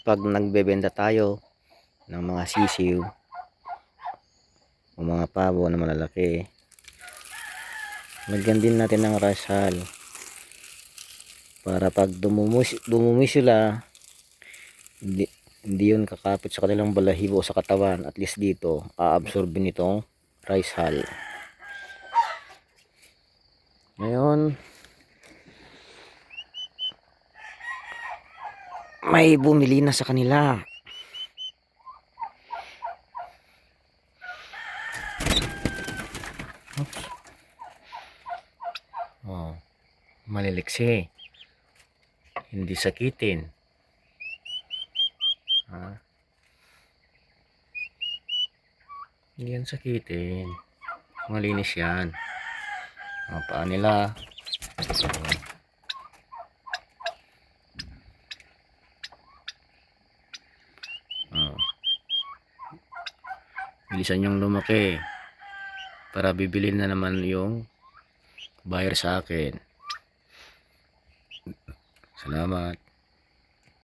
pag nagbebenta tayo ng mga sisiw o mga pabo na malalaki, lagyan din natin ng rice hull para pag dumumi sila, hindi yun kakapit sa kanilang balahibo sa katawan. At least dito aabsorbin itong rice hull. Ngayon may bumili na sa kanila. Oops. Oh, maliliksi, hindi sakitin. Hindi yan sakitin, malinis yan. Ang paa nila, bilisan yung lumaki para bibilin na naman yung buyer sa akin. Salamat.